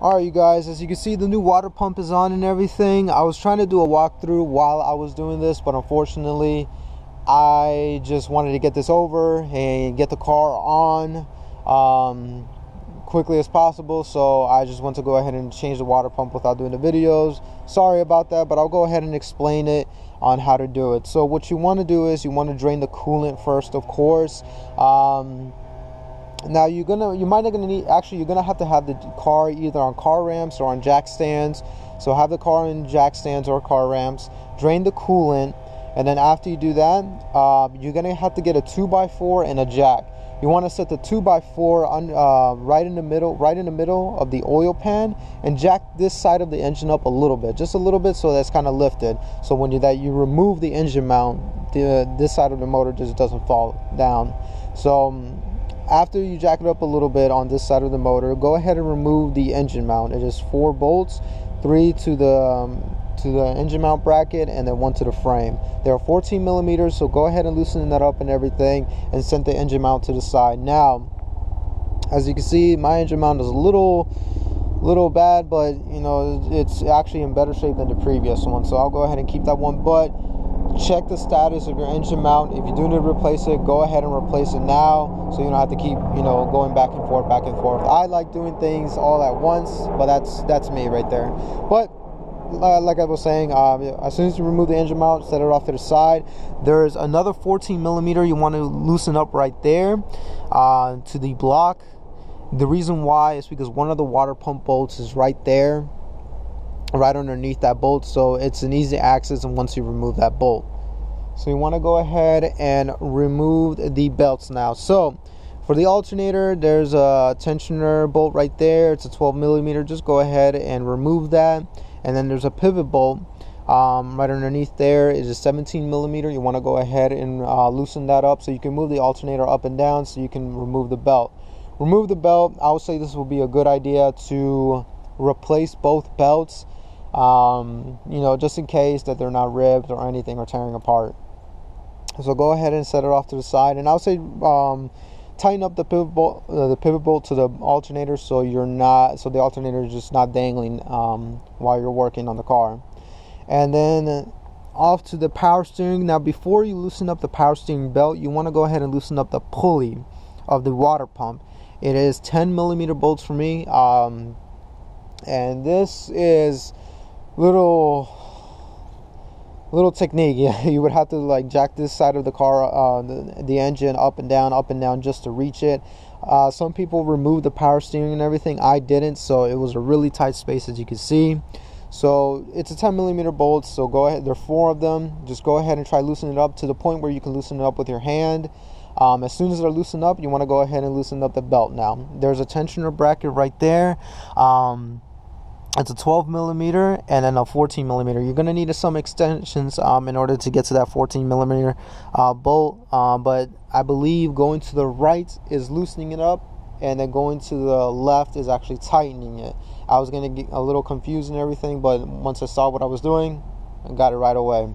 Alright you guys, as you can see the new water pump is on and everything. I was trying to do a walkthrough while I was doing this, but unfortunately I just wanted to get this over and get the car on quickly as possible, so I just want to go ahead and change the water pump without doing the videos. Sorry about that, but I'll go ahead and explain it on how to do it. So what you want to do is you want to drain the coolant first, of course. Now you're gonna have to have the car either on car ramps or on jack stands. So have the car in jack stands or car ramps, drain the coolant, and then after you do that, you're gonna have to get a 2x4 and a jack. You want to set the 2x4 on right in the middle of the oil pan, and jack this side of the engine up a little bit, just a little bit, so that's kind of lifted. So when you remove the engine mount, this side of the motor just doesn't fall down. So after you jack it up a little bit on this side of the motor, go ahead and remove the engine mount. It is 4 bolts, 3 to the engine mount bracket, and then 1 to the frame. They are 14 millimeters, so go ahead and loosen that up and everything, and set the engine mount to the side. Now, as you can see, my engine mount is a little bad, but you know, it's actually in better shape than the previous one, so I'll go ahead and keep that one. But check the status of your engine mount. If you do need to replace it, go ahead and replace it now, so you don't have to keep, you know, going back and forth. I like doing things all at once, but that's me right there. But like I was saying, as soon as you remove the engine mount, set it off to the side. There's another 14 millimeter you want to loosen up right there to the block. The reason why is because one of the water pump bolts is right there, right underneath that bolt, so it's an easy access and once you remove that bolt. So you want to go ahead and remove the belts now. So for the alternator, there's a tensioner bolt right there. It's a 12 millimeter. Just go ahead and remove that. And then there's a pivot bolt right underneath there. Is a 17 millimeter. You want to go ahead and loosen that up so you can move the alternator up and down, so you can remove the belt. Remove the belt. I would say this will be a good idea to replace both belts, you know, just in case that they're not ribbed or anything or tearing apart. So go ahead and set it off to the side, and I would say tighten up the pivot bolt to the alternator, so the alternator is just not dangling while you're working on the car. And then off to the power steering. Now before you loosen up the power steering belt, you want to go ahead and loosen up the pulley of the water pump. It is 10 millimeter bolts for me, and this is little technique. Yeah, you would have to like jack this side of the car, the engine up and down just to reach it. Some people remove the power steering and everything. I didn't, so it was a really tight space, as you can see. So it's a 10 millimeter bolt, so go ahead, there are 4 of them. Just go ahead and try loosening it up to the point where you can loosen it up with your hand. As soon as they're loosened up, you want to go ahead and loosen up the belt. Now there's a tensioner bracket right there. It's a 12 millimeter and then a 14 millimeter. You're going to need some extensions in order to get to that 14 millimeter bolt. But I believe going to the right is loosening it up, and then going to the left is actually tightening it. I was going to get a little confused and everything, but once I saw what I was doing, I got it right away.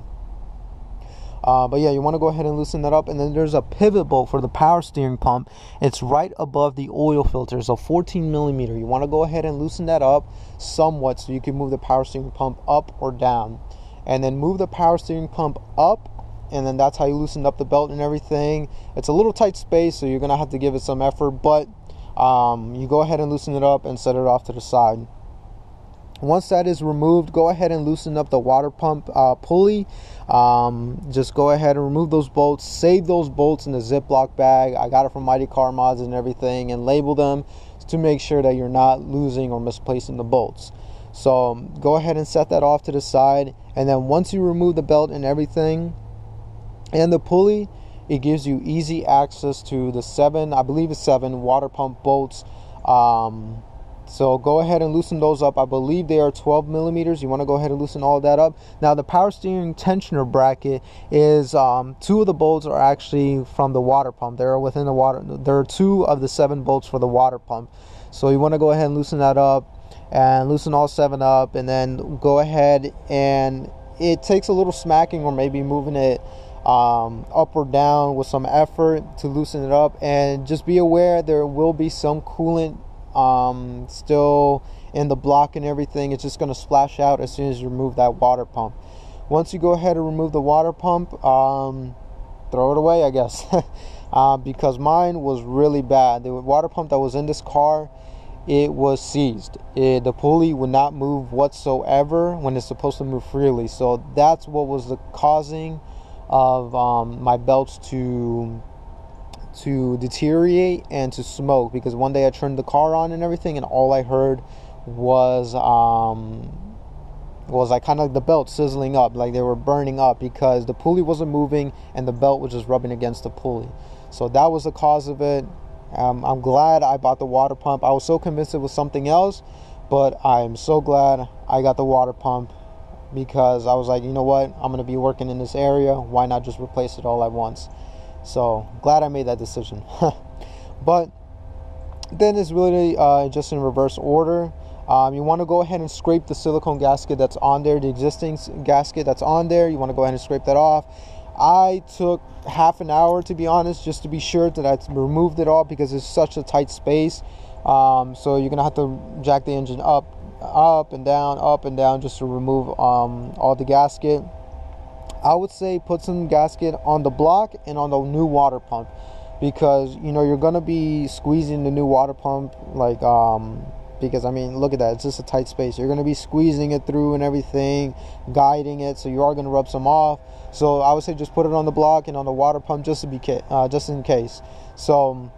But yeah, you want to go ahead and loosen that up. And then there's a pivot bolt for the power steering pump. It's right above the oil filter, so 14 millimeter. You want to go ahead and loosen that up somewhat so you can move the power steering pump up or down. And then move the power steering pump up, and then that's how you loosen up the belt and everything. It's a little tight space, so you're going to have to give it some effort, but you go ahead and loosen it up and set it off to the side. Once that is removed, go ahead and loosen up the water pump pulley. Just go ahead and remove those bolts. Save those bolts in the Ziploc bag. I got it from Mighty Car Mods and everything, and label them to make sure that you're not losing or misplacing the bolts. So go ahead and set that off to the side. And then once you remove the belt and everything and the pulley, it gives you easy access to the 7 water pump bolts. So go ahead and loosen those up. I believe they are 12 millimeters. You want to go ahead and loosen all that up. Now the power steering tensioner bracket is 2 of the bolts are actually from the water pump. They're within the water. There are 2 of the 7 bolts for the water pump. So you want to go ahead and loosen that up and loosen all 7 up, and then go ahead, and it takes a little smacking or maybe moving it up or down with some effort to loosen it up. And just be aware there will be some coolant still in the block and everything, it's just going to splash out as soon as you remove that water pump. Once you go ahead and remove the water pump, throw it away, I guess. Because mine was really bad. The water pump that was in this car, it was seized. The pulley would not move whatsoever when it's supposed to move freely. So that's what was the causing of my belts to deteriorate and to smoke. Because one day I turned the car on and everything, and all I heard was like kind of like the belt sizzling up, like they were burning up, because the pulley wasn't moving and the belt was just rubbing against the pulley. So that was the cause of it. I'm glad I bought the water pump. I was so convinced it was something else, but I'm so glad I got the water pump, because I was like, you know what, I'm going to be working in this area, why not just replace it all at once? So glad I made that decision. But then it's really just in reverse order. You want to go ahead and scrape the silicone gasket that's on there, the existing gasket that's on there. You want to go ahead and scrape that off. I took half an hour, to be honest, just to be sure that I removed it all, because it's such a tight space. So you're gonna have to jack the engine up and down, just to remove all the gasket. I would say put some gasket on the block and on the new water pump, because you know you're gonna be squeezing the new water pump, like because I mean, look at that, it's just a tight space. You're gonna be squeezing it through and everything, guiding it, so you are gonna rub some off. So I would say just put it on the block and on the water pump, just in case. So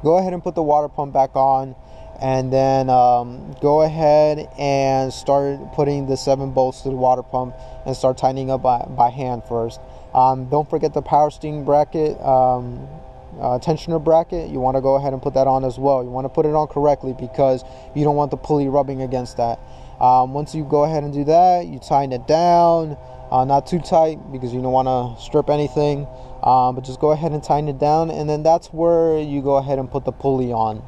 go ahead and put the water pump back on, and then go ahead and start putting the 7 bolts to the water pump and start tightening up by hand first. Don't forget the power steering bracket, tensioner bracket. You want to go ahead and put that on as well. You want to put it on correctly, because you don't want the pulley rubbing against that. Once you go ahead and do that, you tighten it down, not too tight, because you don't want to strip anything, but just go ahead and tighten it down, and then that's where you go ahead and put the pulley on.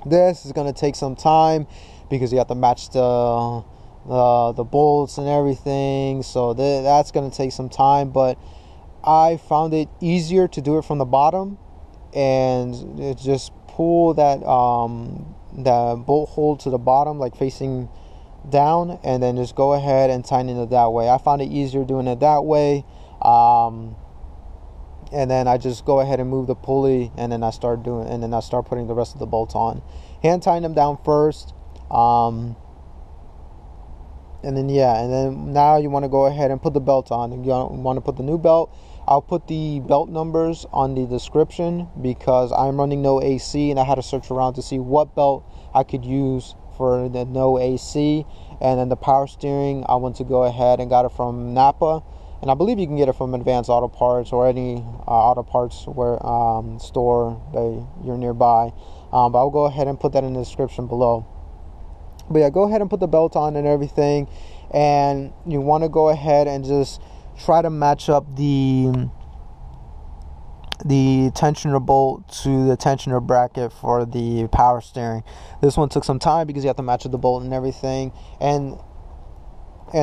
This is going to take some time, because you have to match the bolts and everything, so that's going to take some time. But I found it easier to do it from the bottom, and just pull that bolt hole to the bottom, like facing down, and then just go ahead and tighten it that way. I found it easier doing it that way. And then I just go ahead and move the pulley, and then I start putting the rest of the bolts on. Hand tighten them down first, and then now you want to go ahead and put the belt on. You want to put the new belt. I'll put the belt numbers on the description, because I'm running no AC, and I had to search around to see what belt I could use for the no AC. And then the power steering, I want to go ahead and got it from Napa. And I believe you can get it from Advanced Auto Parts, or any auto parts store that you're nearby. But I'll go ahead and put that in the description below. But yeah, go ahead and put the belt on and everything. And you want to go ahead and just try to match up the tensioner bolt to the tensioner bracket for the power steering. This one took some time, because you have to match up the bolt and everything. And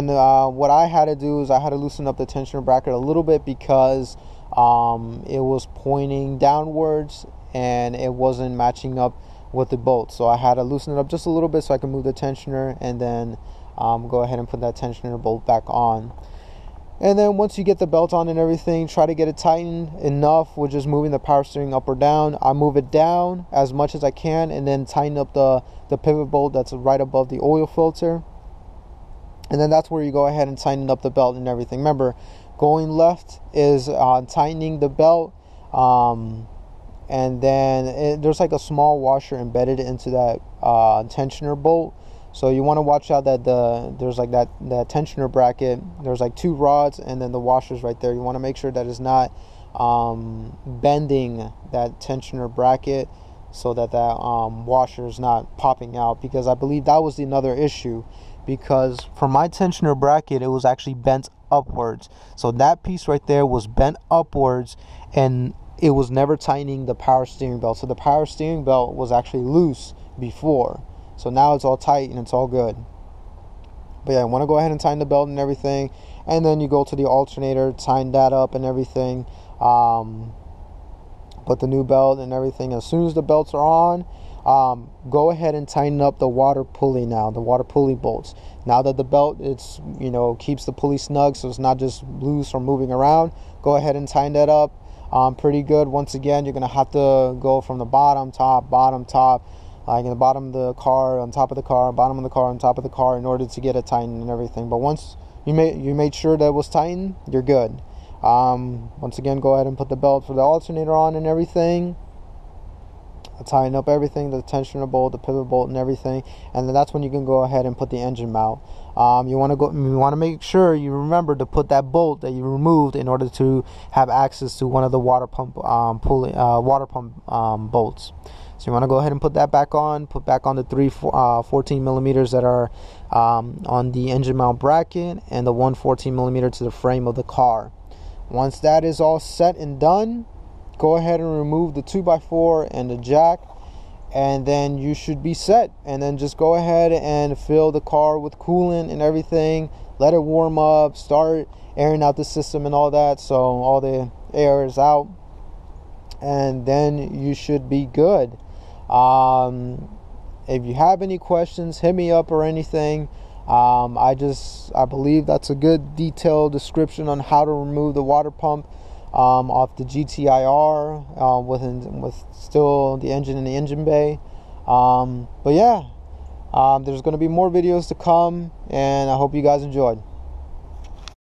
what I had to do is I had to loosen up the tensioner bracket a little bit, because it was pointing downwards and it wasn't matching up with the bolt. So I had to loosen it up just a little bit so I can move the tensioner, and then go ahead and put that tensioner bolt back on. And then once you get the belt on and everything, try to get it tightened enough with just moving the power steering up or down. I move it down as much as I can, and then tighten up the pivot bolt that's right above the oil filter. And then that's where you go ahead and tighten up the belt and everything. Remember, going left is tightening the belt, and then there's like a small washer embedded into that tensioner bolt. So you want to watch out that there's like that tensioner bracket. There's like 2 rods, and then the washer's right there. You want to make sure that it's not bending that tensioner bracket, so that washer is not popping out, because I believe that was another issue. Because for my tensioner bracket, it was actually bent upwards. So that piece right there was bent upwards, and it was never tightening the power steering belt. So the power steering belt was actually loose before. So now it's all tight and it's all good. But yeah, I want to go ahead and tighten the belt and everything. And then you go to the alternator, tighten that up and everything. Put the new belt and everything. As soon as the belts are on, go ahead and tighten up the water pulley now, the water pulley bolts. Now that the belt, it's, you know, keeps the pulley snug, so it's not just loose or moving around. Go ahead and tighten that up pretty good. Once again, you're gonna have to go from the bottom, top, like in the bottom of the car, on top of the car, bottom of the car, on top of the car, in order to get it tightened and everything. But once you made sure that it was tightened, you're good. Once again, go ahead and put the belt for the alternator on and everything. Tighten up everything, the tensioner bolt, the pivot bolt, and everything, and then that's when you can go ahead and put the engine mount. You want to make sure you remember to put that bolt that you removed in order to have access to one of the water pump bolts. So you want to go ahead and put that back on. Put back on the 14 millimeters that are on the engine mount bracket, and the 114 millimeter to the frame of the car. Once that is all set and done, go ahead and remove the 2x4 and the jack, and then you should be set. And then just go ahead and fill the car with coolant and everything. Let it warm up, start airing out the system and all that, so all the air is out, and then you should be good. If you have any questions, hit me up or anything. I believe that's a good detailed description on how to remove the water pump off the GTI-R with still the engine in the engine bay. But yeah, there's going to be more videos to come, and I hope you guys enjoyed.